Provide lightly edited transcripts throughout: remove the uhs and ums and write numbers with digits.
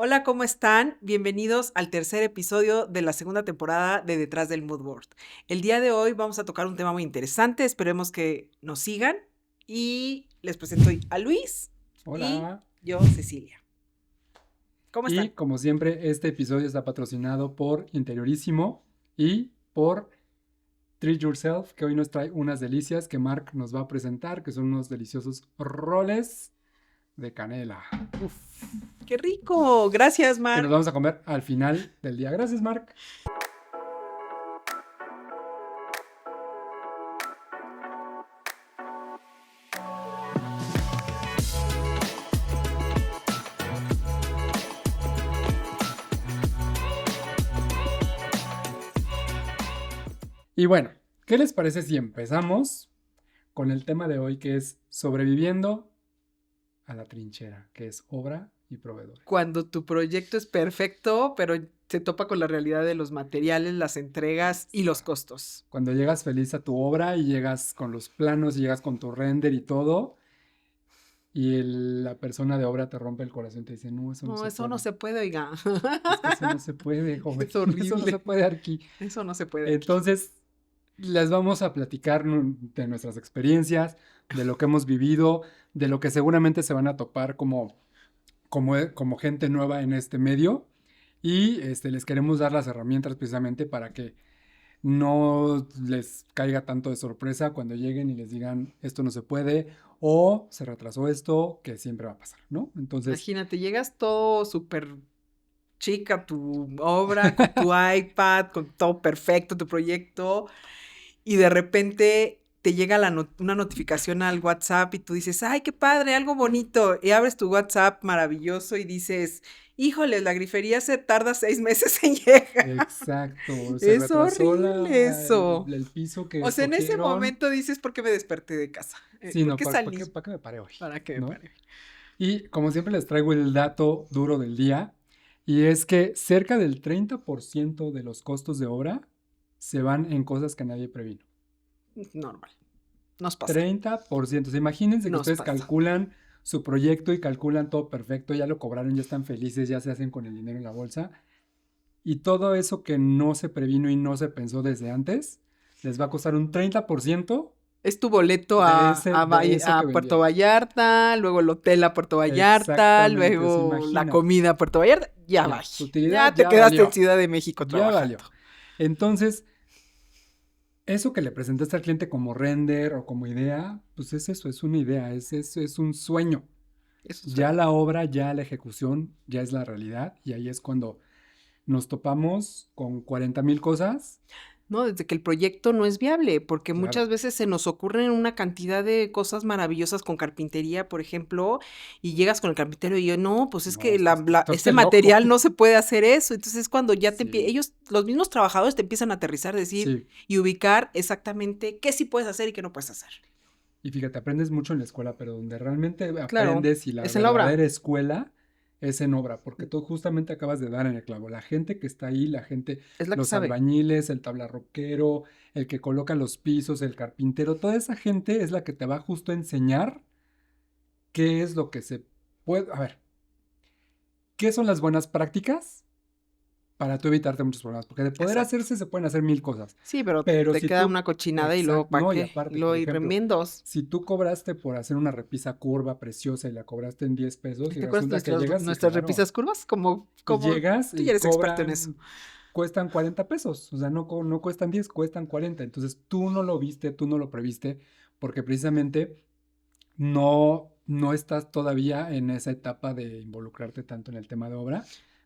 Hola, ¿cómo están? Bienvenidos al tercer episodio de la segunda temporada de Detrás del Mood Board. El día de hoy vamos a tocar un tema muy interesante, esperemos que nos sigan y les presento a Luis y Hola. yo, Cecilia. ¿Cómo Y están? como siempre, este episodio está patrocinado por Interiorísimo y por Treat Yourself, que hoy nos trae unas delicias que Mark nos va a presentar, que son unos deliciosos roles de canela. Uf, ¡Qué rico! Gracias, que nos Mark. vamos a comer al final del día. Gracias, Mark. Y bueno, ¿qué les parece si empezamos con el tema de hoy, que es sobreviviendo a la trinchera, que es obra y proveedores? Cuando tu proyecto es perfecto, pero se topa con la realidad de los materiales, las entregas y los costos. Cuando llegas feliz a tu obra y llegas con los planos y llegas con tu render y todo, y la persona de obra te rompe el corazón y te dice, no, eso no No, se eso no puede. se puede, oiga. Es que eso no se puede, joven. Es Eso no se horrible. puede aquí. Eso no se puede aquí. Entonces, les vamos a platicar de nuestras experiencias, de lo que hemos vivido, de lo que seguramente se van a topar como gente nueva en este medio. Y les queremos dar las herramientas precisamente para que no les caiga tanto de sorpresa cuando lleguen y les digan esto no se puede o se retrasó esto, que siempre va a pasar, ¿no? Entonces, Imagínate, llegas todo súper chica a tu obra, con tu iPad, con todo perfecto, tu proyecto, y de repente te llega una notificación al WhatsApp y tú dices, ay, qué padre, algo bonito, y abres tu WhatsApp maravilloso y dices, híjole, la grifería se tarda 6 meses en llegar. exacto, se Es retrasó horrible eso. el piso que O sea, en ese escogieron. momento dices, ¿por qué me desperté de casa? Sí, ¿Por no, qué ¿para salí? qué, pa' qué me paré hoy? ¿Para qué me ¿No? paré? Y como siempre les traigo el dato duro del día, y es que cerca del 30% de los costos de obra se van en cosas que nadie previno. Normal. Nos pasa. 30%. O sea, imagínense que Nos ustedes pasa. calculan su proyecto y calculan todo perfecto, ya lo cobraron, ya están felices, ya se hacen con el dinero en la bolsa. Y todo eso que no se previno y no se pensó desde antes, les va a costar un 30% Es tu boleto de eso que a Puerto vendieron. Vallarta, luego el hotel a Puerto Vallarta, Exactamente, o sea, luego la imagínate. comida a Puerto Vallarta, ya va. Ya, tu utilidad Ya te ya quedaste en valió, Ciudad de México ya valió. trabajando. Entonces, eso que le presentaste al cliente como render o como idea, pues es eso, es una idea, es un sueño. Eso Ya suena. la obra, ya la ejecución, ya es la realidad y ahí es cuando nos topamos con 40,000 cosas. No, desde que el proyecto no es viable, porque Claro, muchas veces se nos ocurren una cantidad de cosas maravillosas con carpintería, por ejemplo, y llegas con el carpintero y yo, no, pues es no, que está ese usted loco. material no se puede hacer eso. Entonces es cuando ya Sí, ellos, los mismos trabajadores te empiezan a aterrizar, decir sí. y ubicar exactamente qué sí puedes hacer y qué no puedes hacer. Y fíjate, aprendes mucho en la escuela, pero donde realmente Claro, aprendes y la es en la obra, verdadera escuela es en obra, porque tú justamente acabas de dar en el clavo. La gente que está ahí, la gente, es la que los sabe. albañiles, el tablarroquero, el que coloca los pisos, el carpintero, toda esa gente es la que te va justo a enseñar qué es lo que se puede. A ver, ¿qué son las buenas prácticas para tú evitarte muchos problemas? Porque de poder Exacto. hacerse se pueden hacer mil cosas. Sí, pero Pero te si queda tú, una cochinada y luego exacto, ¿para no, y qué? Y aparte, luego por hay ejemplo, remiendos. si tú cobraste por hacer una repisa curva preciosa y la cobraste en 10 pesos y ¿Te acuerdas resulta que llegas y nuestras claro, repisas curvas? y Como llegas tú ya y eres experto en eso. cuestan 40 pesos, o sea, no cuestan 10, cuestan 40. Entonces tú no lo viste, tú no lo previste, porque precisamente no estás todavía en esa etapa de involucrarte tanto en el tema de obra,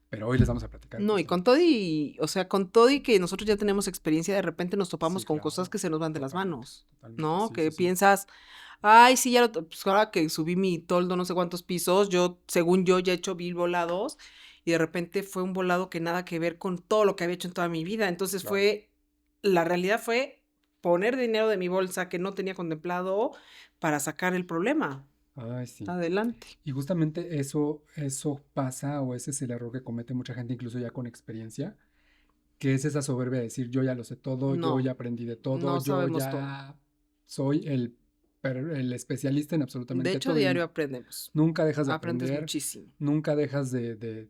pero hoy les vamos a platicar No, y con justamente. todo y, o sea, con todo y que nosotros ya tenemos experiencia, de repente nos topamos Sí, con cosas claro, que se nos van de las totalmente, manos, totalmente, ¿no? sí, Que sí, sí. piensas, ay, sí, pues ahora que subí mi toldo no sé cuántos pisos, yo, según yo, ya he hecho 1000 volados y de repente fue un volado que nada que ver con todo lo que había hecho en toda mi vida. Entonces Claro. la realidad fue poner dinero de mi bolsa que no tenía contemplado para sacar el problema. Ay, sí. Adelante. Y justamente eso pasa, o ese es el error que comete mucha gente, incluso ya con experiencia, que es esa soberbia de decir, yo ya lo sé todo, yo No, ya aprendí de todo, no yo sabemos todo. ya soy el especialista en De absolutamente hecho, todo y diario aprendemos. nunca dejas de Aprendes aprender, muchísimo. nunca dejas de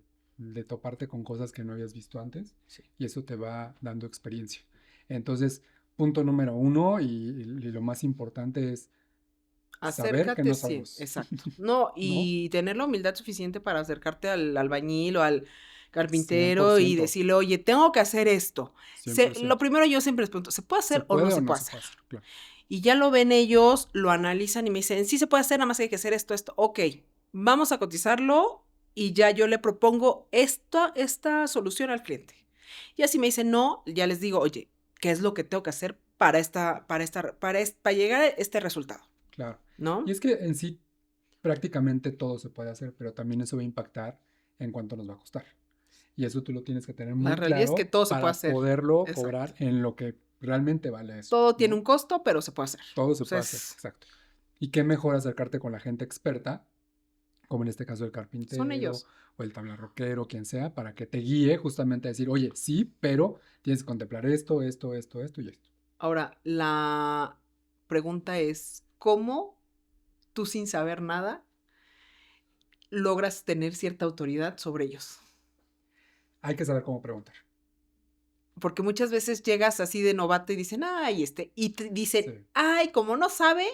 de toparte con cosas que no habías visto antes Sí. y eso te va dando experiencia. Entonces, punto número uno y lo más importante es saber que Acércate, no sí, sabemos, exacto. No, ¿no? y tener la humildad suficiente para acercarte al albañil o al cien por carpintero y ciento decirle, oye, tengo que hacer esto. cien por Lo ciento primero yo siempre les pregunto, ¿se puede ¿Se hacer o no puede o se no puede se hacer? puede hacer? Claro, Y ya lo ven ellos, lo analizan y me dicen, sí se puede hacer, nada más que hay que hacer esto, esto. Ok, vamos a cotizarlo y ya yo le propongo esta solución al cliente. Y así me dicen, no, ya les digo, oye, ¿qué es lo que tengo que hacer para llegar a este resultado? claro. Y ¿No? es que en sí prácticamente todo se puede hacer, pero también eso va a impactar en cuánto nos va a costar. Y eso tú lo tienes que tener La muy realidad es que claro todo se puede para hacer. poderlo Exacto. cobrar en lo que realmente vale eso, Todo tiene ¿no? un costo, pero se puede hacer. Todo se O sea, puede hacer, exacto. Y qué mejor acercarte con la gente experta, como en este caso el son carpintero ellos. o el tablarroquero, quien sea, para que te guíe justamente a decir, oye, sí, pero tienes que contemplar esto, esto, esto, esto y esto. Ahora, la pregunta es, ¿cómo tú sin saber nada logras tener cierta autoridad sobre ellos? Hay que saber cómo preguntar. Porque muchas veces llegas así de novato y dicen, ay, y te dicen, Sí. ay, como no sabe,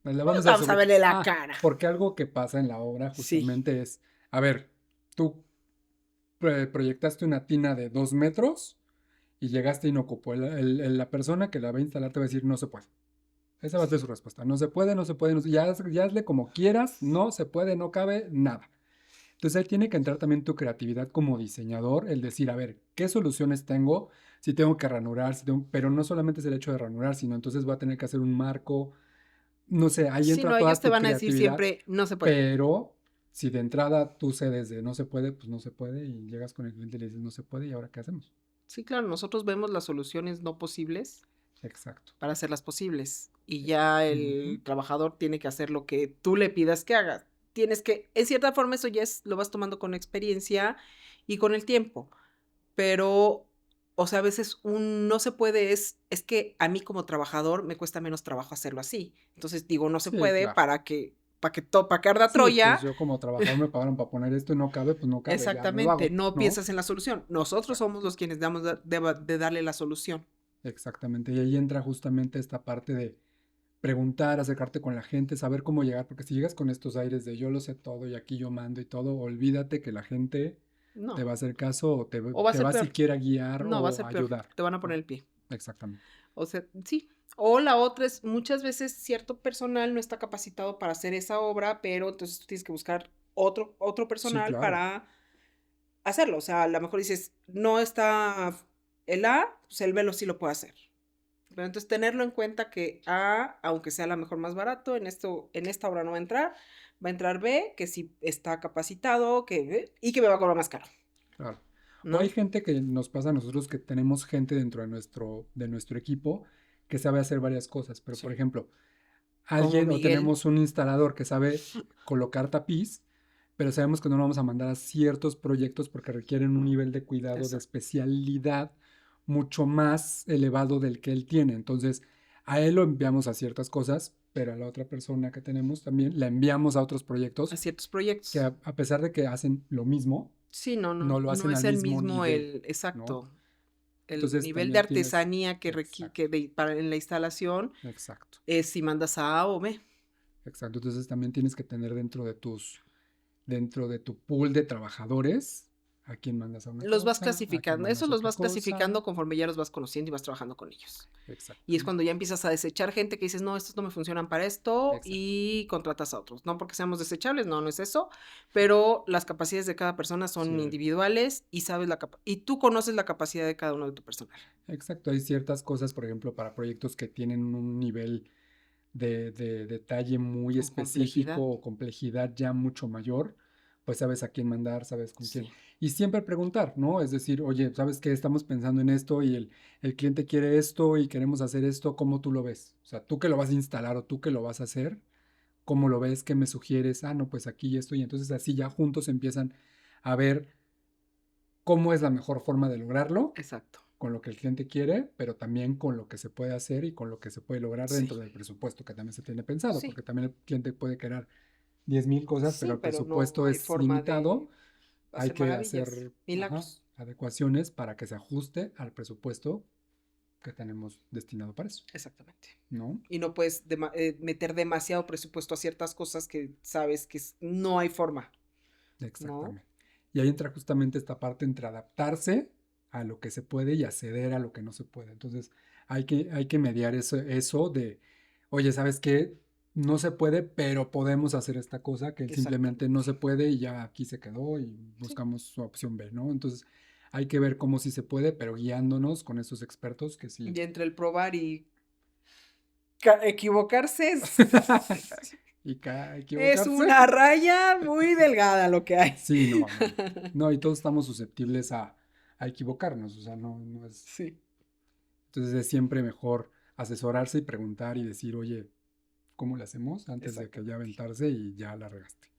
Le pues vamos a vamos a subir. verle la Ah, cara. porque algo que pasa en la obra Sí, justamente es, a ver, tú proyectaste una tina de 2 metros y llegaste y no ocupó. La persona que la va a instalar te va a decir, no se puede. Esa va a ser su respuesta. No se puede, no se puede, no se- ya, ya hazle como quieras, no se puede, no cabe, nada. Entonces ahí tiene que entrar también tu creatividad como diseñador, el decir, a ver, ¿qué soluciones tengo? Si tengo que ranurar, pero no solamente es el hecho de ranurar, sino entonces voy a tener que hacer un marco, no sé, ahí sí, entra no, ellos toda te tu van a decir creatividad, siempre, no se puede. pero si de entrada tú cedes de no se puede, pues no se puede y llegas con el cliente y le dices no se puede y ahora ¿qué hacemos? Sí, claro, nosotros vemos las soluciones no posibles Exacto. para hacerlas posibles. Y ya Ujú. el trabajador tiene que hacer lo que tú le pidas que haga. Tienes que, en cierta forma, eso ya lo vas tomando con experiencia y con el tiempo. Pero, o sea, a veces un no se puede es que a mí como trabajador me cuesta menos trabajo hacerlo así. Entonces digo, no se Sí, puede claro. para que arda Sí, pues Troya. yo como trabajador me pagaron para poner esto y no cabe, pues no cabe, ya no lo Exactamente, hago, no ¿no? piensas en la solución. Nosotros Exacto. somos los quienes damos de darle la solución. Exactamente. Y ahí entra justamente esta parte de preguntar, acercarte con la gente, saber cómo llegar, porque si llegas con estos aires de yo lo sé todo y aquí yo mando y todo, olvídate que la gente te No, va a hacer caso o o va a te ser va peor. siquiera a guiar No, va a o ser a peor. ayudar, Te van a poner ¿no? el pie. Exactamente. O sea, sí. O la otra es, muchas veces cierto personal no está capacitado para hacer esa obra, pero entonces tú tienes que buscar otro Sí, personal claro, para hacerlo. O sea, a lo mejor dices, no está el A, pues el B sí lo puede hacer. Pero entonces tenerlo en cuenta que A, aunque sea a lo mejor más barato, en esta obra no va a entrar B, que sí está capacitado, y que me va a cobrar más caro, claro. O hay ¿no? gente que nos pasa a nosotros que tenemos gente dentro de nuestro equipo que sabe hacer varias cosas, pero por Sí. ejemplo, Como alguien o Miguel. tenemos un instalador que sabe colocar tapiz, pero sabemos que no lo vamos a mandar a ciertos proyectos porque requieren un nivel de cuidado, de Exacto. especialidad mucho más elevado del que él tiene. Entonces, a él lo enviamos a ciertas cosas, pero a la otra persona que tenemos también la enviamos a otros A proyectos ciertos que proyectos. a pesar de que hacen lo mismo, Sí, no, no no, lo no hacen es al el mismo mismo nivel, ¿no? exacto, el Entonces nivel de también tienes, artesanía exacto, para en la instalación exacto, es si mandas a A o B. exacto. Entonces también tienes que tener dentro de tu pool de trabajadores, a quién mandas a una Los vas cosa, a quién clasificando, mandas esos a los otra vas cosa. clasificando conforme ya los vas conociendo y vas trabajando con ellos. Y es cuando Exactamente, ya empiezas a desechar gente que dices, no, estos no me funcionan para esto exacto. y contratas a otros. No porque seamos desechables, no, no es eso, pero las capacidades de cada persona son Sí, individuales y sabes y tú conoces la capacidad de cada uno de tu personal. exacto. Hay ciertas cosas, por ejemplo, para proyectos que tienen un nivel de detalle muy Con específico complejidad. o complejidad ya mucho mayor, pues sabes a quién mandar, sabes con quién. Sí. Y siempre preguntar, ¿no? Es decir, oye, ¿sabes qué? Estamos pensando en esto y el cliente quiere esto y queremos hacer esto, ¿cómo tú lo ves? O sea, tú que lo vas a instalar o tú que lo vas a hacer, ¿cómo lo ves? ¿Qué me sugieres? Ah, no, pues aquí esto. Y entonces así ya juntos empiezan a ver cómo es la mejor forma de lograrlo Exacto. con lo que el cliente quiere, pero también con lo que se puede hacer y con lo que se puede lograr Sí. dentro del presupuesto que también se tiene pensado, Sí. porque también el cliente puede querer 10,000 cosas, pero Sí, el pero no presupuesto hay es forma limitado de. hay hacer que maravillas, hacer milagros. adecuaciones para que se ajuste al presupuesto que tenemos destinado para eso, Exactamente. ¿no? Y no puedes meter demasiado presupuesto a ciertas cosas que sabes que no hay forma, ¿no? Exactamente. Y ahí entra justamente esta parte entre adaptarse a lo que se puede y acceder a lo que no se puede. Entonces, hay que mediar eso de, oye, ¿sabes qué? No se puede, pero podemos hacer esta cosa que simplemente no Exactamente. se puede y ya aquí se quedó y Sí. buscamos su opción B, ¿no? Entonces, hay que ver cómo sí se puede, pero guiándonos con esos expertos que sí. Y entre el probar y equivocarse Y es equivocarse. una raya muy delgada lo que hay. Sí, no, no, no. No, y todos estamos susceptibles a equivocarnos, o sea, no es. Sí, Entonces es siempre mejor asesorarse y preguntar y decir, oye, ¿cómo le hacemos? Antes de que ya exactamente. aventarse y ya la regaste.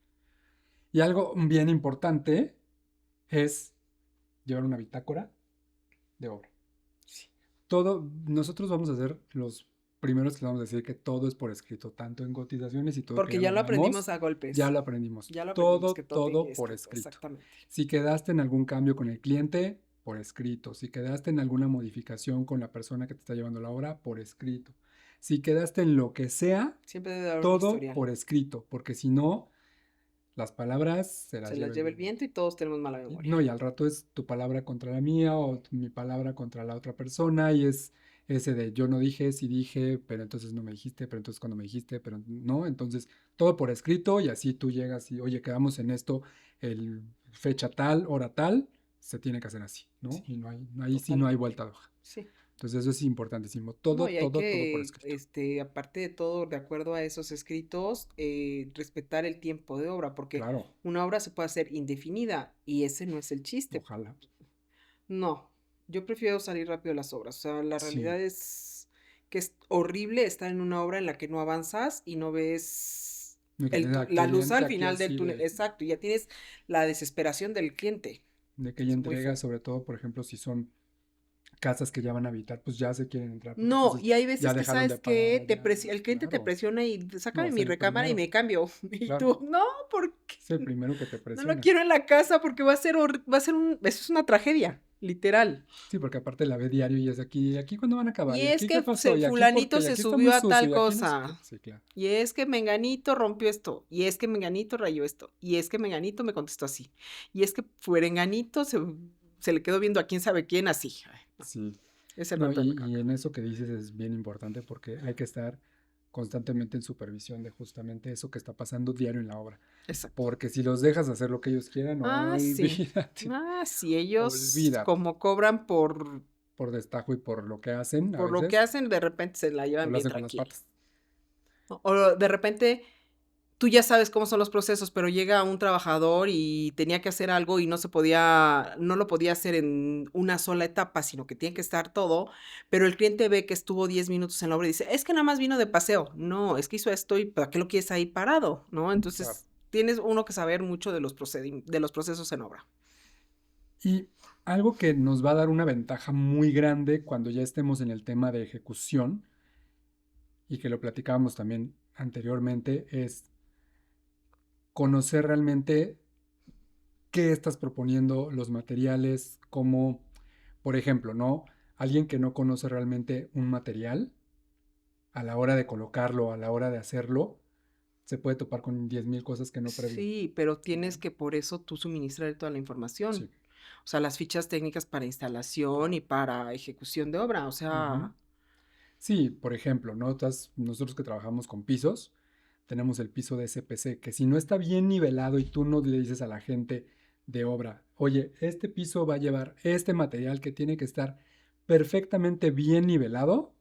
Y algo bien importante es llevar una bitácora de obra. Sí. Nosotros vamos a ser los primeros que vamos a decir que todo es por escrito, tanto en cotizaciones y todo que Porque ya ya lo lo aprendimos vemos, a ya golpes. lo aprendimos. Ya lo aprendimos que Todo, todo tiene que ir todo por escrito, escrito. exactamente. Si quedaste en algún cambio con el cliente, por escrito. Si quedaste en alguna modificación con la persona que te está llevando la obra, por escrito. Si quedaste en lo que sea, Siempre debe haber un todo historial. por escrito, porque si no, las palabras se las Se lleva las el lleva el viento. viento y todos tenemos mala No, memoria. y al rato es tu palabra contra la mía o mi palabra contra la otra persona y es ese de yo no dije, sí dije, pero entonces no me dijiste, pero entonces cuando me dijiste, pero no, entonces todo por escrito y así tú llegas y oye, quedamos en esto, el fecha tal, hora tal, se tiene que hacer así, ¿no? Sí, Y ahí sí no hay totalmente. vuelta de hoja. Sí. Entonces eso es importantísimo, No, todo, y hay todo, todo por que, escrito. aparte de todo, de acuerdo a esos escritos, respetar el tiempo de obra, porque Claro, una obra se puede hacer indefinida y ese no es el chiste. ojalá. No, yo prefiero salir rápido de las obras. O sea, la Sí, realidad es que es horrible estar en una obra en la que no avanzas y no ves y que tienes al la luz cliente al aquí final del así túnel. de, Exacto, y ya tienes la desesperación del cliente. de que ella Es muy entrega, feo. sobre todo, por ejemplo, si son casas que ya van a habitar, pues ya se quieren entrar, porque No, entonces y hay ya veces que dejaron sabes de que pagar, ya, el cliente te claro, presiona y no va sácame a mi ser el recámara y primero, me cambio. Y claro, tú, no, porque es el primero que te no lo presiona. quiero en la casa porque va a ser eso es una tragedia, literal. Sí, porque aparte la ve diario y es aquí cuándo van a acabar, Y y es aquí qué que pasó, y aquí por qué, fulanito y se aquí está muy subió a sucio, tal y aquí no sé qué. cosa. Sí, claro. Y es que Menganito rompió esto. Y es que Menganito rayó esto. Y es que Menganito me contestó así. Y es que Fuerenganito se le quedó viendo a quién sabe quién así. Ay, no, Sí. ese no No, entra en mi y cabeza. en eso que dices es bien importante porque hay que estar constantemente en supervisión de justamente eso que está pasando diario en la obra. Exacto. Porque si los dejas hacer lo que ellos quieran, Ah, sí. olvídate, Ah, sí, ellos olvídate. como cobran Por destajo y por lo que hacen, a por lo que veces, hacen, de repente se la pues llevan lo bien hacen con las tranquila. patas. ¿No? O de repente tú ya sabes cómo son los procesos, pero llega un trabajador y tenía que hacer algo y no lo podía hacer en una sola etapa, sino que tiene que estar todo, pero el cliente ve que estuvo 10 minutos en la obra y dice, es que nada más vino de paseo. No, es que hizo esto y ¿para qué lo quieres ahí parado? ¿No? Claro. Entonces, tienes uno que saber mucho de de los procesos en obra. Y algo que nos va a dar una ventaja muy grande cuando ya estemos en el tema de ejecución, y que lo platicábamos también anteriormente, es conocer realmente qué estás proponiendo, los materiales, como, por ejemplo, ¿no? Alguien que no conoce realmente un material, a la hora de colocarlo, a la hora de hacerlo, se puede topar con 10,000 cosas que no previó, Sí, pero tienes ¿no? que por eso tú suministrar toda la información. Sí, O sea, las fichas técnicas para instalación y para ejecución de obra. O ujú. sea, Sí, por ejemplo, ¿no? Nosotros que trabajamos con pisos, tenemos el piso de SPC, que si no está bien nivelado y tú no le dices a la gente de obra, oye, este piso va a llevar este material que tiene que estar perfectamente bien nivelado,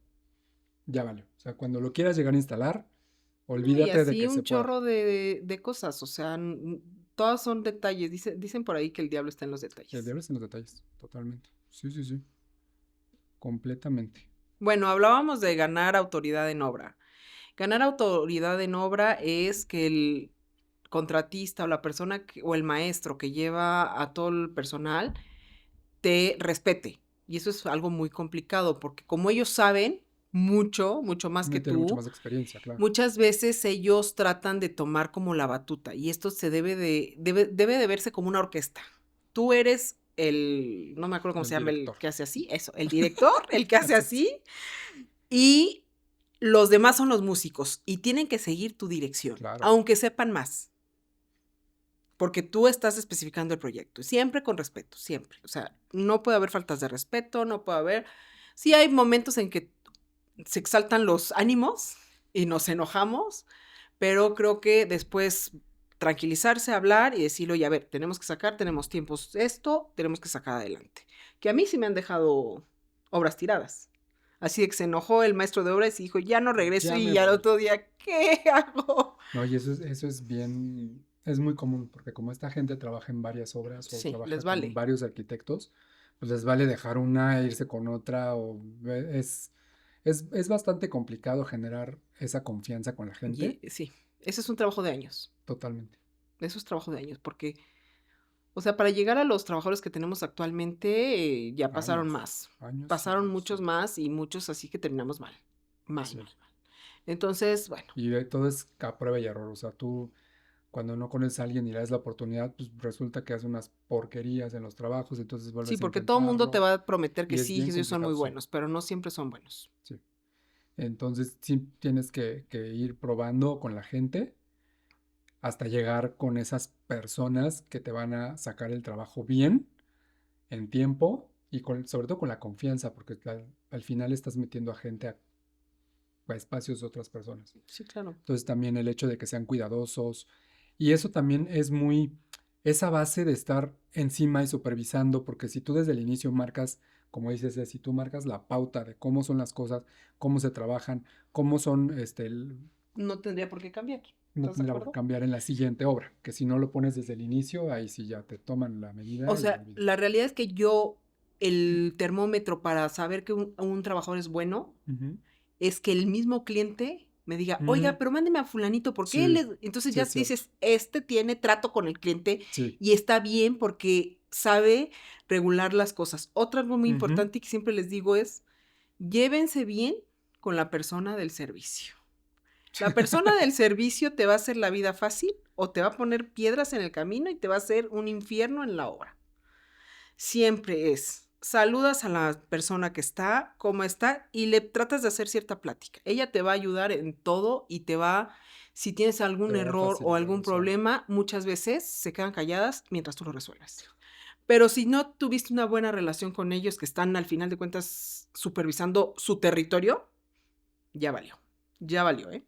ya vale. O sea, cuando lo quieras llegar a instalar, no, y olvídate de así que se un pueda. chorro de cosas. O sea, todas son detalles. Dicen por ahí que el diablo está en los El detalles. diablo es en los detalles, totalmente. Sí, sí, sí, completamente. Bueno, hablábamos de ganar autoridad en obra. Ganar autoridad en obra es que el contratista o la persona o el maestro que lleva a todo el personal te respete. Y eso es algo muy complicado porque como ellos saben mucho, mucho más que Tiene mucho tú, más experiencia, claro. muchas veces ellos tratan de tomar como la batuta y esto debe de verse como una orquesta. tú eres no me acuerdo cómo El se llama el director. que hace así, eso, el director, el que hace así, y los demás son los músicos, y tienen que seguir tu dirección, Claro, aunque sepan más, porque tú estás especificando el proyecto, siempre con respeto, siempre. O sea, no puede haber faltas de respeto, no puede haber... Sí hay momentos en que se exaltan los ánimos y nos enojamos, pero creo que después tranquilizarse, hablar y decirlo, oye, a ver, tenemos que sacar, tenemos tiempos esto, tenemos que sacar adelante. Que a mí sí me han dejado obras tiradas. Así de que se enojó el maestro de obras y dijo, ya no regreso, ya me y al voy. otro día, ¿qué hago? No, y eso es bien, es muy común, porque como esta gente trabaja en varias obras o Sí, trabaja les con vale. varios arquitectos, pues les vale dejar una e irse con otra, es bastante complicado generar esa confianza con la gente, Y sí, ese es un trabajo de años. totalmente. Eso es trabajo de años, porque, o sea, para llegar a los trabajadores que tenemos actualmente, ya pasaron Años, más. años y Pasaron años, muchos sí, más y muchos así que terminamos mal. Mal, sí. mal, mal. Entonces, bueno, Y todo es a prueba y error, o sea, tú cuando no conoces a alguien y le das la oportunidad, pues resulta que hace unas porquerías en los trabajos, entonces sí, vuelves a porque todo el mundo te intentarlo va a prometer que y es sí, bien que ellos son muy complicado, sí, buenos, pero no siempre son buenos. sí. Entonces sí tienes que ir probando con la gente hasta llegar con esas personas que te van a sacar el trabajo bien, en tiempo y sobre todo con la confianza, porque al final estás metiendo a gente a espacios de otras personas. Sí, claro. Entonces también el hecho de que sean cuidadosos y eso también es esa base de estar encima y supervisando, porque si tú desde el inicio marcas, como dices, si tú marcas la pauta de cómo son las cosas, cómo se trabajan, cómo son, No tendría por qué cambiar. no ¿Estás de tendrá por qué acuerdo? cambiar en la siguiente obra, que si no lo pones desde el inicio, ahí sí ya te toman la O medida y sea, olvídate. la realidad es que yo, el termómetro para saber que un trabajador es bueno, Ujú. es que el mismo cliente me diga, oiga, Mm, pero mándeme a fulanito, porque él sí, es... Entonces sí ya es cierto. dices, este tiene trato con el cliente Sí. y está bien porque sabe regular las cosas. Otra algo muy Ujú. importante que siempre les digo es, llévense bien con la persona del servicio. La persona del servicio te va a hacer la vida fácil o te va a poner piedras en el camino y te va a hacer un infierno en la obra. Siempre es, saludas a la persona que está, cómo está, y le tratas de hacer cierta plática. Ella te va a ayudar en todo y te va, si tienes Te algún va a error o facilitar algún resolver. problema, muchas veces se quedan calladas mientras tú lo resuelves. Pero si no tuviste una buena relación con ellos que están al final de cuentas supervisando su territorio, ya valió, ¿eh?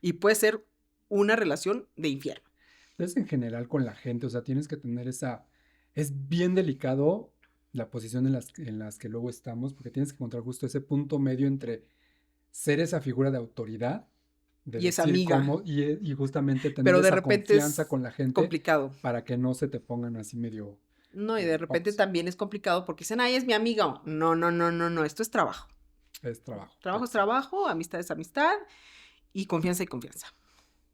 Y puede ser una relación de infierno. Entonces, en general con la gente, o sea, tienes que tener es bien delicado la posición en las que luego estamos, porque tienes que encontrar justo ese punto medio entre ser esa figura de autoridad, de Y es decir amiga, cómo, y justamente tener pero de esa repente confianza es con la gente complicado. para que no se te pongan así No, y de medio repente pavos. también es complicado porque dicen, ay, es mi amiga. No, no, no, no, no, esto es trabajo. Es trabajo, Trabajo es exacto, trabajo, amistad es amistad y confianza,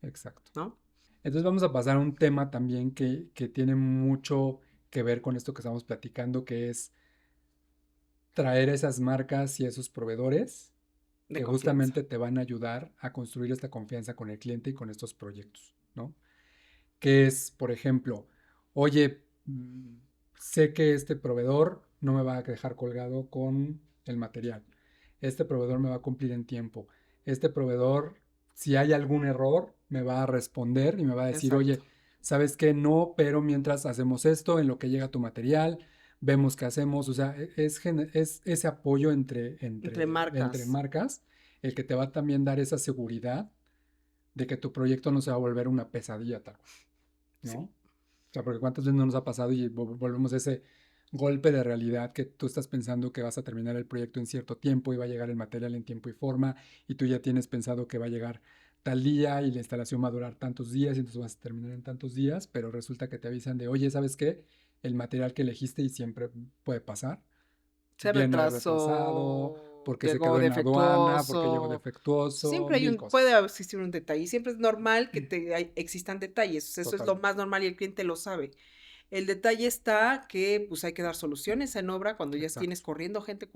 exacto. ¿no? Entonces vamos a pasar a un tema también que tiene mucho que ver con esto que estamos platicando, que es traer esas marcas y esos proveedores De que confianza. justamente te van a ayudar a construir esta confianza con el cliente y con estos proyectos, ¿no? Que es, por ejemplo, oye, sé que este proveedor no me va a dejar colgado con el material. Este proveedor me va a cumplir en tiempo. Este proveedor, si hay algún error, me va a responder y me va a decir, Exacto. oye, ¿sabes qué? No, pero mientras hacemos esto, en lo que llega tu material, vemos qué hacemos. O sea, es ese apoyo Entre entre marcas. marcas el que te va a también dar esa seguridad de que tu proyecto no se va a volver una pesadilla tal cual, ¿no? Sí. O sea, porque cuántas veces no nos ha pasado y volvemos a ese golpe de realidad que tú estás pensando que vas a terminar el proyecto en cierto tiempo y va a llegar el material en tiempo y forma y tú ya tienes pensado que va a llegar tal día y la instalación va a durar tantos días y entonces vas a terminar en tantos días, pero resulta que te avisan de, oye, ¿sabes qué? El material que elegiste y siempre puede pasar, Se viene retrasado, retrasó, porque se llegó quedó en aduana, porque llegó defectuoso. defectuoso, Siempre hay mil un, puede cosas. existir un detalle. Siempre es normal que existan detalles. Eso es lo Totalmente. más normal y el cliente lo sabe. El detalle está que pues hay que dar soluciones en obra cuando ya tienes Exacto. corriendo gente,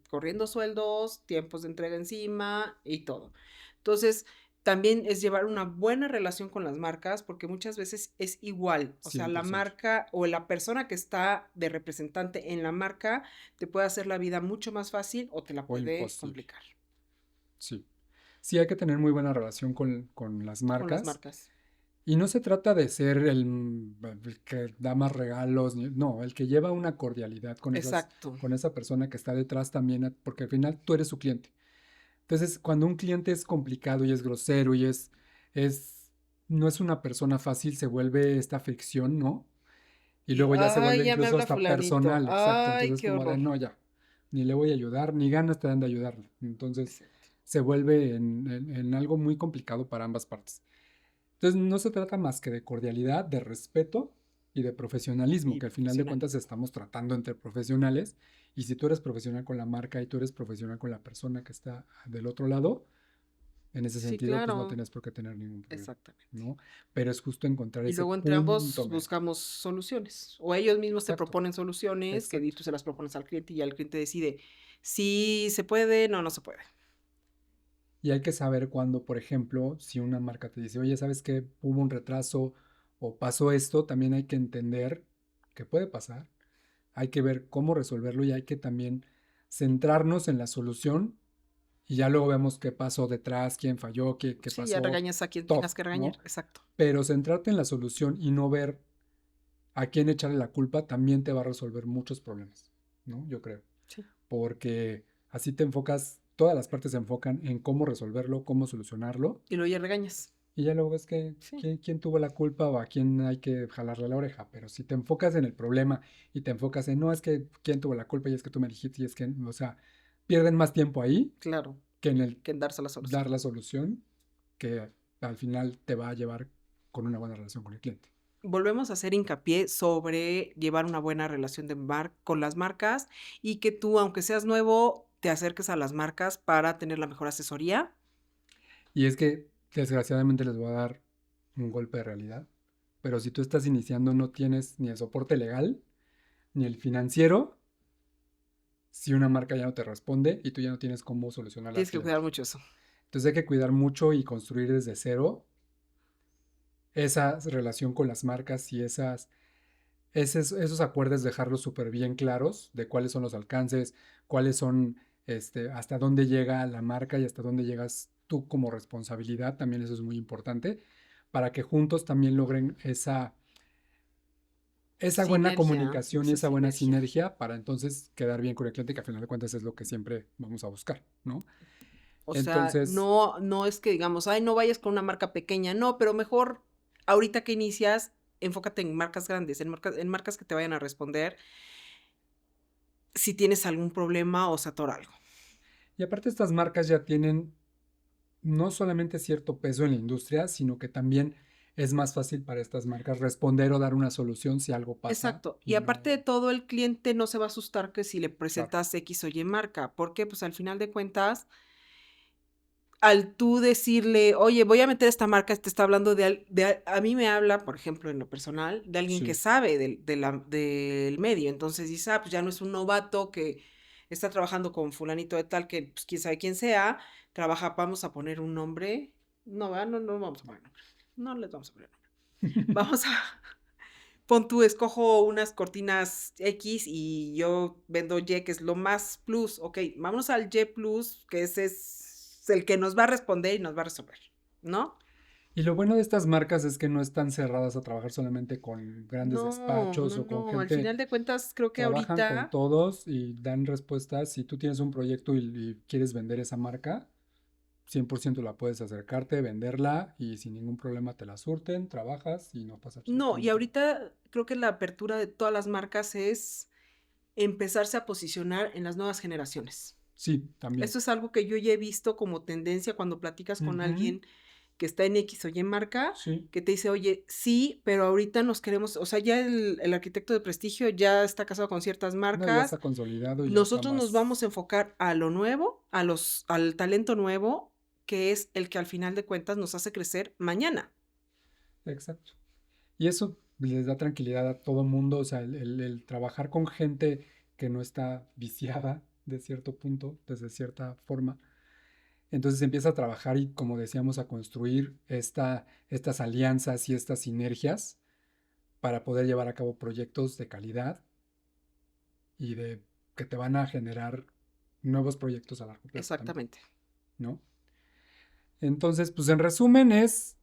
corriendo sueldos, tiempos de entrega encima y todo. Entonces, También es llevar una buena relación con las marcas, porque muchas veces es igual, o sea, la 100%. marca o la persona que está de representante en la marca te puede hacer la vida mucho más fácil o te la O puede imposible. complicar Sí. Sí, hay que tener muy buena relación con las con las marcas. marcas. Y no se trata de ser el que da más regalos, no, el que lleva una cordialidad Exacto. con esa persona que está detrás también, porque al final tú eres su cliente. Entonces, cuando un cliente es complicado y es grosero y es, no es una persona fácil, se vuelve esta fricción, ¿no? Y Y, luego ya se ay, vuelve ya me incluso habla hasta fulanito. personal, exacto. Ay, Entonces, qué como de, horror. no, ya, ni le voy a ayudar, ni ganas te dan de ayudarle. Entonces, Exacto. se vuelve en algo muy complicado para ambas partes. Entonces, no se trata más que de cordialidad, de respeto y de profesionalismo, Y que al final de cuentas profesionalismo. estamos tratando entre profesionales. Y si tú eres profesional con la marca y tú eres profesional con la persona que está del otro lado, en ese Sí, sentido, pues no claro. tienes por qué tener ningún problema, Exactamente. ¿no? Pero es justo encontrar Y ese luego entre punto ambos medio. buscamos soluciones. O ellos mismos te Exacto, proponen soluciones que exacto. tú se las propones al cliente y ya el cliente decide si se puede, no se puede. Y hay que saber cuando, por ejemplo, si una marca te dice, oye, ¿sabes qué? Hubo un retraso o pasó esto, también hay que entender que puede pasar. Hay que ver cómo resolverlo y hay que también centrarnos en la solución y ya luego vemos qué pasó detrás, quién falló, qué Sí, ya pasó, regañas a quien tengas todo, que regañar. ¿no? Exacto. Pero centrarte en la solución y no ver a quién echarle la culpa también te va a resolver muchos problemas, ¿no? Yo creo. Sí. Porque así te enfocas, todas las partes se enfocan en cómo resolverlo, cómo solucionarlo, Y luego ya regañas. y ya luego ves que Sí. quién tuvo la culpa o a quién hay que jalarle la oreja. Pero si te enfocas en el problema y te enfocas en, no es que quién tuvo la culpa y es que tú me dijiste y es que, o sea, pierden más tiempo ahí Claro. que en el Que en darse la solución. dar la solución, que al final te va a llevar con una buena relación con el cliente. Volvemos a hacer hincapié sobre llevar una buena relación con las marcas y que tú, aunque seas nuevo, te acerques a las marcas para tener la mejor asesoría. Y es que desgraciadamente les voy a dar un golpe de realidad, pero si tú estás iniciando no tienes ni el soporte legal ni el financiero, si una marca ya no te responde y tú ya no tienes cómo solucionarle al Tienes que cuidar cliente. mucho eso. Entonces hay que cuidar mucho y construir desde cero esa relación con las marcas y esos acuerdos, dejarlos súper bien claros de cuáles son los alcances, cuáles son, hasta dónde llega la marca y hasta dónde llegas tú como responsabilidad. También eso es muy importante para que juntos también logren esa buena Sinergia, comunicación y esa esa buena sinergia. sinergia para entonces quedar bien con el cliente, que al final de cuentas es lo que siempre vamos a buscar, ¿no? O sea, Entonces, no es que digamos, ay, no vayas con una marca pequeña, no, pero mejor ahorita que inicias, enfócate en marcas grandes, en marcas que te vayan a responder si tienes algún problema o se atora algo. y aparte estas marcas ya tienen no solamente cierto peso en la industria, sino que también es más fácil para estas marcas responder o dar una solución si algo pasa Exacto. Y y aparte de no, todo, el cliente no se va a asustar que si le claro, presentas X o Y marca, porque pues al final de cuentas, al tú decirle, oye, voy a meter esta marca, te está hablando a mí me habla, por ejemplo, en lo personal, de alguien que sí. sabe del medio. Entonces dice, pues ya no es un novato que está trabajando con fulanito de tal, que pues quién sabe quién sea, trabaja, vamos a poner un nombre. No, ¿verdad? No, no vamos a poner nombre. No les vamos a poner nombre. Vamos a, pon tú, escojo unas cortinas X y yo vendo Y, que es lo más plus. Ok, vámonos al Y plus, que ese es el que nos va a responder y nos va a resolver, ¿no? Y lo bueno de estas marcas es que no están cerradas a trabajar solamente con grandes No, despachos no, o con no. Al gente, final de cuentas, creo que trabajan con ahorita, todos y dan respuestas. Si tú tienes un proyecto y quieres vender esa marca, 100% la puedes acercarte, venderla y sin ningún problema te la surten, trabajas y no pasa no, y absolutamente nada. ahorita creo que la apertura de todas las marcas es empezarse a posicionar en las nuevas generaciones. Sí, también. Eso es algo que yo ya he visto como tendencia cuando platicas con Ujú, alguien que está en X o Y marca, sí, que te dice, oye, sí, pero ahorita nos queremos, o sea, ya el arquitecto de prestigio ya está casado con ciertas no, ya marcas, está consolidado y ya está nosotros nos vamos más a enfocar a lo nuevo, al talento nuevo, que es el que al final de cuentas nos hace crecer mañana. exacto. Y eso les da tranquilidad a todo mundo, o sea, el trabajar con gente que no está viciada de cierto punto, desde cierta forma, Entonces se empieza a trabajar y, como decíamos, a construir estas alianzas y estas sinergias para poder llevar a cabo proyectos de calidad y de que te van a generar nuevos proyectos a largo plazo también, Exactamente. ¿no? Entonces, pues en resumen es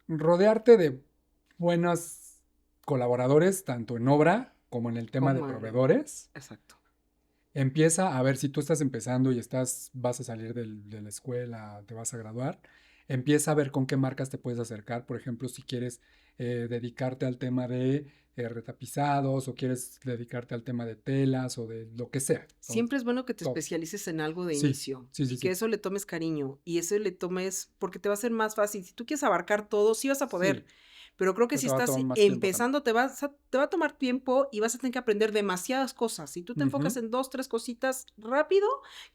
rodearte de buenos colaboradores, tanto en obra como en el tema de Como proveedores. exacto. Empieza a ver si tú estás empezando y vas a salir de la escuela, te vas a graduar. Empieza a ver con qué marcas te puedes acercar. Por ejemplo, si quieres dedicarte al tema de retapizados o quieres dedicarte al tema de telas o de lo que sea. Siempre es bueno que te Todo. especialices en algo de Sí, inicio sí, y sí, que sí. eso le tomes cariño y eso le tomes porque te va a ser más fácil. Si tú quieres abarcar todo, sí vas a poder, Sí, pero creo que pero si te va a estás tomar más tiempo también. empezando te va a tomar tiempo y vas a tener que aprender demasiadas cosas. Si tú te enfocas Ujú. en 2, 3 cositas rápido,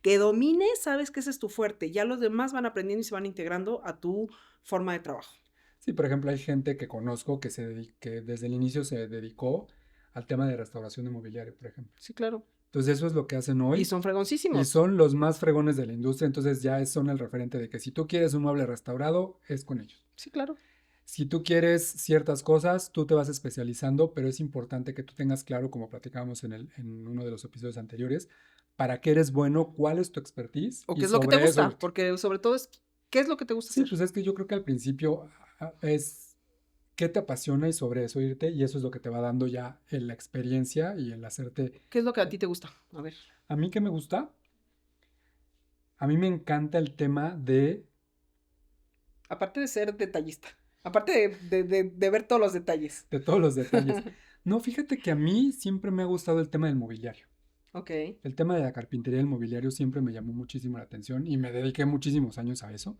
que domines, sabes que ese es tu fuerte. Ya los demás van aprendiendo y se van integrando a tu forma de trabajo. Sí, por ejemplo, hay gente que conozco que desde el inicio se dedicó al tema de restauración de mobiliario, por ejemplo. Sí, claro. Entonces eso es lo que hacen Y hoy son y fregoncísimos. son los más fregones de la industria, entonces ya son el referente de que si tú quieres un mueble restaurado, es con ellos. Sí, claro. Si tú quieres ciertas cosas, tú te vas especializando, pero es importante que tú tengas claro, como platicábamos en uno de los episodios anteriores, para qué eres bueno, cuál es tu expertise O y qué es lo que te sobre eso gusta, irte. porque sobre todo es qué es lo que te gusta Sí, hacer. pues es que yo creo que al principio es qué te apasiona y sobre eso irte y eso es lo que te va dando ya la experiencia y el hacerte. ¿Qué es lo que a ti te gusta? A ver. A mí que me gusta, a mí me encanta el tema Aparte de ser detallista, aparte de ver todos los detalles. de todos los detalles. No, fíjate que a mí siempre me ha gustado el tema del mobiliario. Ok, El tema de la carpintería y el mobiliario siempre me llamó muchísimo la atención y me dediqué muchísimos años a eso.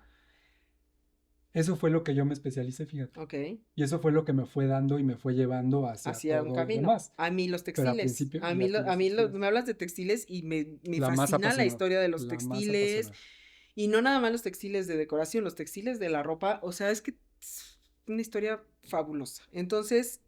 Eso fue lo que yo me especialicé, fíjate. ok. Y eso fue lo que me fue dando y me fue llevando hacia Hacia un todo lo camino. demás. A mí los Pero al textiles. principio, A y mí, a ti los textiles. me hablas de textiles y me La más fascina la apasionada, historia de los la más textiles. apasionada. Y no nada más los textiles de decoración, los textiles de la ropa. O sea, es que es una historia fabulosa. Entonces,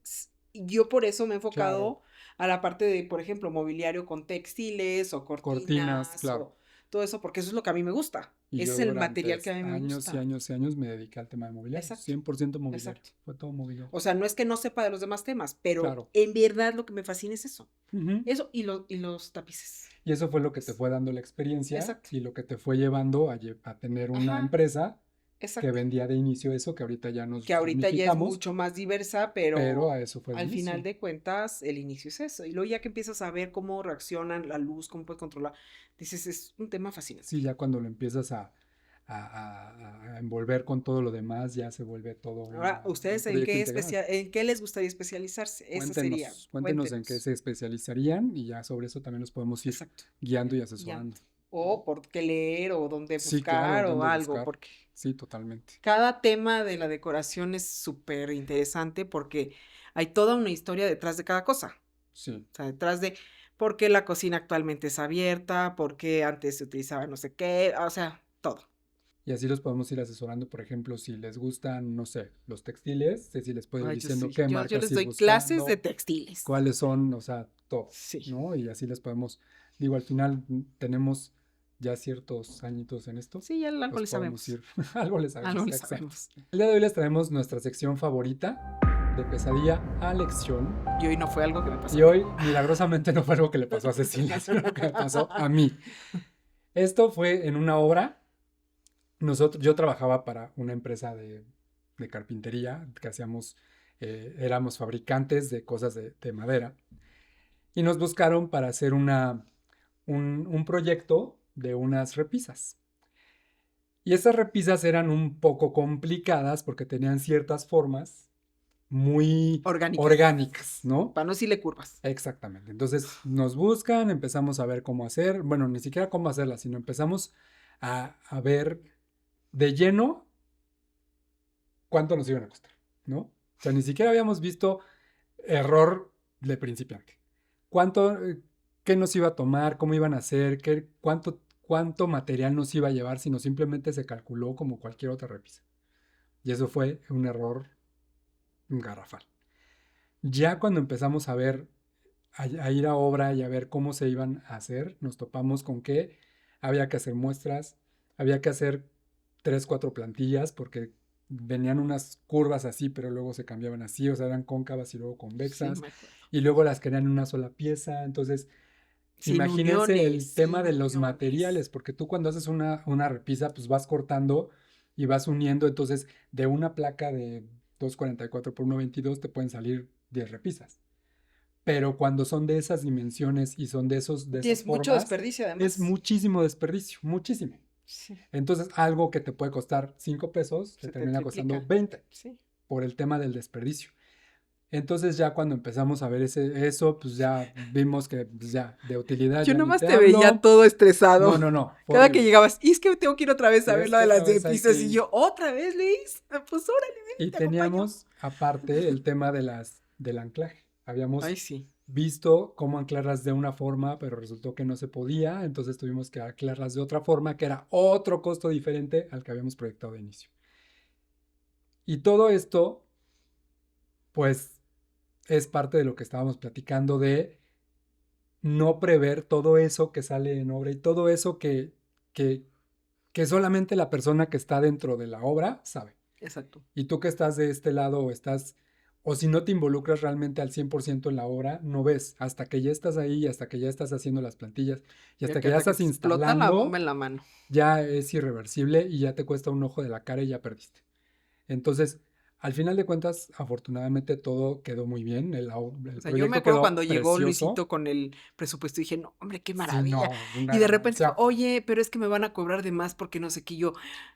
yo por eso me he Claro, enfocado a la parte de, por ejemplo, mobiliario con textiles o cortinas, cortinas claro. o todo eso, porque eso es lo que a mí me gusta. Y Ese yo es el material durante que a mí me años y gusta. años y años me dediqué al tema de mobiliario. Exacto, 100% mobiliario. exacto. Fue todo mobiliario. O sea, no es que no sepa de los demás temas, pero Claro. en verdad lo que me fascina es eso. Ujú. Eso y los tapices. Y eso fue lo que te Es- fue dando la experiencia Exacto. y lo que te fue llevando a tener una Ajá, empresa que exacto. vendía de inicio eso, que ahorita ya Que nos ahorita ya es ramificamos, mucho más diversa, pero pero a eso fue el al final inicio. de cuentas el inicio es eso. Y luego ya que empiezas a ver cómo reaccionan la luz, cómo puedes controlar, dices, es un tema fascinante. Sí, ya cuando lo empiezas a envolver con todo lo demás, ya se vuelve todo Ahora, un ¿ustedes proyecto integral. en qué les gustaría especializarse? Esa sería, Cuéntenos en qué cuéntenos. se especializarían y ya sobre eso también los podemos ir Exacto. guiando y Ya. asesorando. O ¿No? por qué leer o dónde Sí, claro, buscar o dónde algo, buscar. porque Sí, totalmente. cada tema de la decoración es súper interesante porque hay toda una historia detrás de cada cosa. Sí. O sea, detrás de por qué la cocina actualmente es abierta, por qué antes se utilizaba no sé qué, o sea, todo. Y así los podemos ir asesorando, por ejemplo, si les gustan, no sé, los textiles, Ceci les puede ir Ay, yo diciendo sí. qué Yo marcas les ir doy clases de buscando, textiles. cuáles son, o sea, todo, Sí. ¿no? Y así les podemos, digo, al final tenemos ya ciertos añitos en esto, Sí, ya algo los le podemos sabemos. ir, algo les Algo sabemos, le exacto. sabemos. El día de hoy les traemos nuestra sección favorita, de pesadilla a lección, Y hoy no fue algo que me pasó y a mí. hoy milagrosamente no fue algo que le pasó a Cecilia, sino que me pasó a mí. Esto fue en una obra. Yo trabajaba para una empresa de carpintería que hacíamos, éramos fabricantes de cosas de madera y nos buscaron para hacer un proyecto de unas repisas. Y esas repisas eran un poco complicadas porque tenían ciertas formas muy Orgánicas. orgánicas, ¿no? Para no decirle curvas. Exactamente. Entonces nos buscan, empezamos a ver cómo hacer, bueno, ni siquiera cómo hacerlas, sino empezamos a ver de lleno cuánto nos iban a costar, ¿no? O sea, ni siquiera habíamos visto error de principiante. ¿Cuánto, qué nos iba a tomar, cómo iban a hacer, cuánto material nos iba a llevar, sino simplemente se calculó como cualquier otra repisa. Y eso fue un error garrafal. Ya cuando empezamos a ver, a ir a obra y a ver cómo se iban a hacer, nos topamos con que había que hacer muestras, había que hacer 3, 4 plantillas porque venían unas curvas así, pero luego se cambiaban así, o sea, eran cóncavas y luego Sí, convexas, me acuerdo. y luego las querían en una sola pieza. Entonces, Sin imagínense el uniones, tema sin de los uniones. materiales, porque tú cuando haces una repisa, pues vas cortando y vas uniendo. Entonces, de una placa de 244 por 122 te pueden salir 10 repisas. Pero cuando son de esas dimensiones y son de esas Tienes mucho formas, desperdicio es además. muchísimo desperdicio, muchísimo. Sí, Entonces, algo que te puede costar 5 pesos, te se te termina costando triplica. 20 Sí. por el tema del desperdicio. Entonces, ya cuando empezamos a ver eso, pues ya vimos que pues ya de utilidad Yo ya ni nomás te te veía hablo. todo estresado. No, no, no, fue Cada que horrible. llegabas, y es que tengo que ir otra vez Y a ver es la que de otra las vez hay diapistas. que Y ir. yo, ¿otra vez, Liz? Pues órale, ven, Y te acompaño. teníamos aparte el tema del anclaje. Habíamos Ay, sí. visto cómo anclarlas de una forma, pero resultó que no se podía, entonces tuvimos que anclarlas de otra forma, que era otro costo diferente al que habíamos proyectado de inicio. Y todo esto, pues, es parte de lo que estábamos platicando de no prever todo eso que sale en obra y todo eso que, que solamente la persona que está dentro de la obra sabe. Exacto. Y tú que estás de este lado o si no te involucras realmente al 100% en la obra, no ves hasta que ya estás ahí, hasta que ya estás haciendo las plantillas y Ya hasta que que ya hasta que estás te explota la bomba instalando, en la mano. ya es irreversible y ya te cuesta un ojo de la cara y ya perdiste. Entonces, al final de cuentas, afortunadamente todo quedó muy bien, O el sea, yo me proyecto acuerdo quedó cuando llegó precioso. Luisito con el presupuesto y dije, no, hombre, qué Sí, maravilla. no, Y una de repente fue, ganancia, oye, pero es que me van a cobrar de más porque no sé qué. Y yo,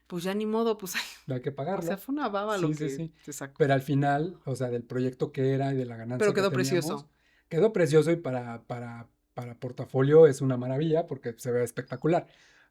pues ya ni modo, pues, ay, hay que o sea, pagarlo. fue una baba lo Sí, sí, que sí. se sacó. Pero al final, o sea, del proyecto que era y de la Pero ganancia que quedó teníamos, precioso. quedó precioso y para portafolio es una maravilla porque se ve espectacular.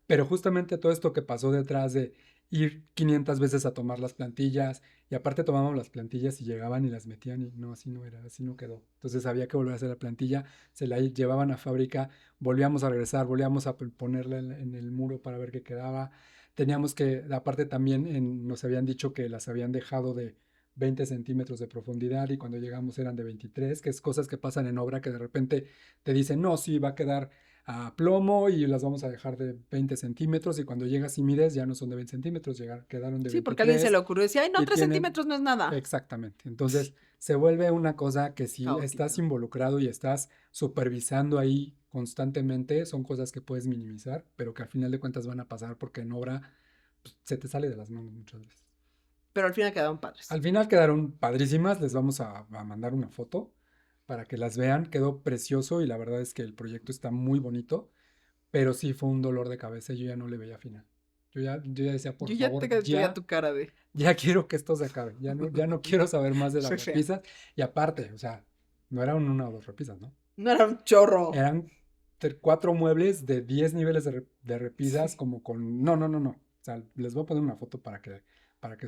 Pero justamente todo esto que pasó detrás de ir 500 veces a tomar las plantillas y aparte tomábamos las plantillas y llegaban y las metían y no, así no era, así no quedó. Entonces había que volver a hacer la plantilla, se la llevaban a fábrica, volvíamos a regresar, volvíamos a ponerla en el muro para ver qué quedaba. Teníamos que, aparte también nos habían dicho que las habían dejado de 20 centímetros de profundidad y cuando llegamos eran de 23, que es cosas que pasan en obra que de repente te dicen, no, sí, va a quedar a plomo y las vamos a dejar de 20 centímetros y cuando llegas y mides ya no son de 20 centímetros, quedaron de Sí, porque a alguien se le 23 ocurrió decir, ay, no, y 3 centímetros no es nada. exactamente. Entonces se vuelve una cosa que si estás Caótica. involucrado y estás supervisando ahí constantemente, son cosas que puedes minimizar, pero que al final de cuentas van a pasar porque en obra pues, se te sale de las manos muchas veces. Pero al final quedaron padres. Al final quedaron padrísimas, les vamos a mandar una foto para que las vean, quedó precioso y la verdad es que el proyecto está muy bonito, pero sí fue un dolor de cabeza y yo ya no le veía final. Yo ya decía, por Yo ya favor, te veía tu cara de... ya quiero que esto se acabe, ya no quiero saber más de las Soy fea. repisas y aparte, o sea, no eran una o dos repisas, ¿no? No era un chorro. Eran 4 muebles de 10 niveles de repisas, Sí, como con. No, no, no, no. O sea, les voy a poner una foto para que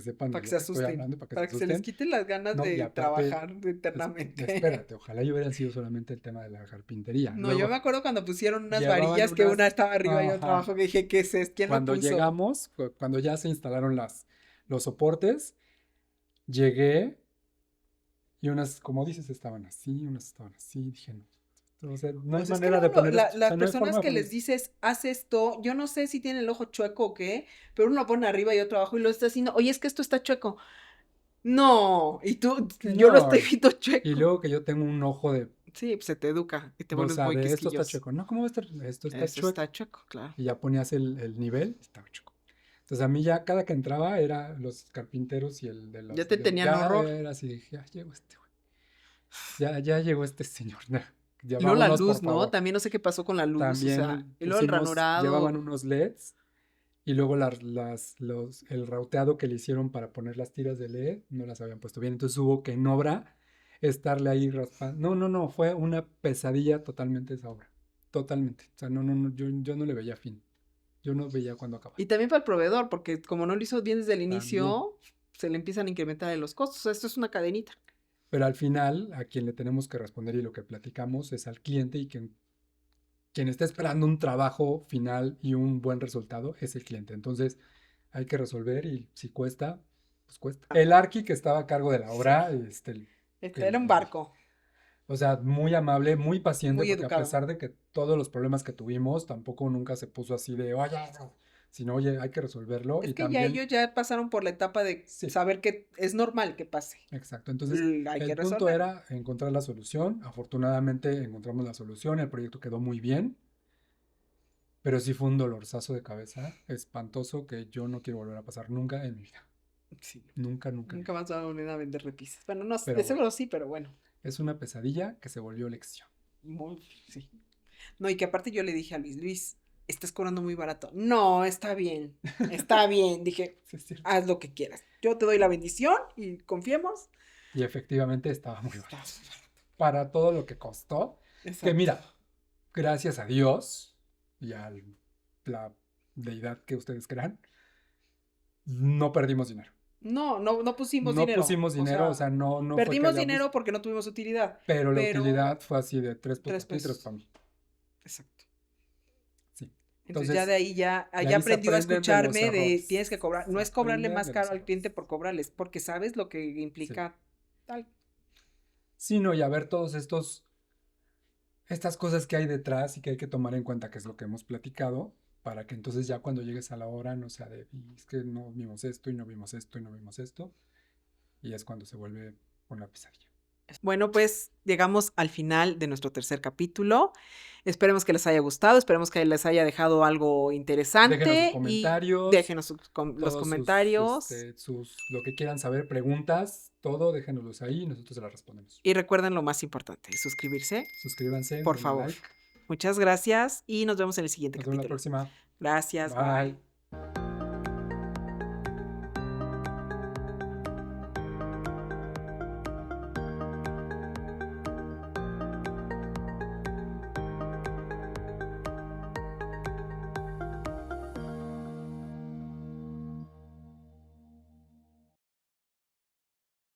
sepan para de que lo se que estoy asusten. hablando, para que se Para que se les asusten. quiten las ganas No, y de aparte, trabajar eternamente. espérate, ojalá y hubiera sido solamente el tema de la carpintería. No, yo Luego me acuerdo cuando pusieron unas llevaban varillas que una unas. estaba arriba y otra Ajá. abajo, que dije, ¿qué es esto? ¿Quién lo Cuando puso? llegamos, cuando ya se instalaron los soportes, llegué y unas, como dices, estaban así, unas estaban así. Dije, no. O sea, no hay Pues es que manera de luego poner esto. O las sea, no hay forma personas de que poner les esto. dices, haz esto, yo no sé si tiene el ojo chueco o qué, pero uno lo pone arriba y otro abajo y lo está haciendo, oye, es que esto está chueco. No, y tú, yo lo No, estoy viendo y chueco. luego que yo tengo un ojo de, Sí, pues se te educa y te o vuelves sea, muy de esto está quisquilloso. chueco. No, ¿cómo va a estar? Esto está Eso chueco. está chueco, claro. Y ya ponías el nivel, estaba chueco. Entonces a mí ya cada que entraba era los carpinteros y el de Ya los, te tenían ya horror. era así, dije, ya llegó este güey. Ya llegó este señor. Ya Y luego la vámonos, por luz, ¿no? favor. También no sé qué pasó con la luz, o sea, También y luego el llevaban ranurado. unos LEDs y luego el rauteado que le hicieron para poner las tiras de LED no las habían puesto bien. Entonces hubo que en obra estarle ahí raspando. No, no, no, fue una pesadilla totalmente esa obra. Totalmente. O sea, no, no, no, yo no le veía fin. Yo no veía cuándo acabar. Y también para el proveedor, porque como no lo hizo bien desde el También. inicio, se le empiezan a incrementar los costos. O sea, esto es una cadenita. Pero al final, a quien le tenemos que responder y lo que platicamos es al cliente y quien está esperando un trabajo final y un buen resultado es el cliente. Entonces, hay que resolver y si cuesta, pues cuesta. El Arqui que estaba a cargo de la Sí. obra, Este era un barco, o sea, muy amable, muy paciente, muy porque a educado. pesar de que todos los problemas que tuvimos, tampoco nunca se puso así de, oye, sino, oye, hay que resolverlo Es y que ya también, ellos ya pasaron por la etapa de sí, saber que es normal que pase. exacto. Entonces, Hay que el punto resolverlo. era encontrar la solución. Afortunadamente encontramos la solución, el proyecto quedó muy bien, pero sí fue un dolorzazo de cabeza espantoso que yo no quiero volver a pasar nunca en mi vida. Sí. Nunca, nunca en mi Nunca vida. más van a volver a vender repisas. Bueno, no, de Pero bueno, seguro sí, pero bueno. es una pesadilla que se volvió lección. Muy, sí. No, y que aparte yo le dije a Luis, estás cobrando muy barato. No, está bien, está bien. Dije, Sí, es cierto. haz lo que quieras. Yo te doy la bendición y confiemos. Y efectivamente estaba muy Está barato. muy barato. Para todo lo que costó, que Exacto. mira, gracias a Dios y a la deidad que ustedes crean, no perdimos dinero. No pusimos No dinero. pusimos O dinero, o sea, sea, no fue que perdimos hayamos, dinero porque no tuvimos utilidad. pero la Pero utilidad fue así de tres tres para ti, tres pesos. para mí. Exacto. Sí. Entonces ya Entonces, de ahí ya de ya ahí se aprendió a aprenden de los escucharme de tienes errores. que cobrar. No Se es cobrarle aprenden más de los caro al cliente errores. por cobrarles, porque sabes lo que Sí. implica tal. Sino, y a ver estas cosas que hay detrás y que hay que tomar en cuenta, que es lo que hemos platicado, para que entonces ya cuando llegues a la hora no sea de, "Y es que no vimos esto y no vimos esto y no vimos esto", y es cuando se vuelve una pesadilla. Bueno, pues llegamos al final de nuestro tercer capítulo. Esperemos que les haya gustado, esperemos que les haya dejado algo Déjenos sus interesante y comentarios, déjenos los todos comentarios lo que quieran saber, preguntas, todo, déjenoslos ahí y nosotros se las respondemos. y recuerden lo más importante, suscribirse, Suscríbanse, por denle favor. like. Muchas gracias y nos vemos en el siguiente Nos vemos la capítulo. próxima. Gracias, Bye. bye.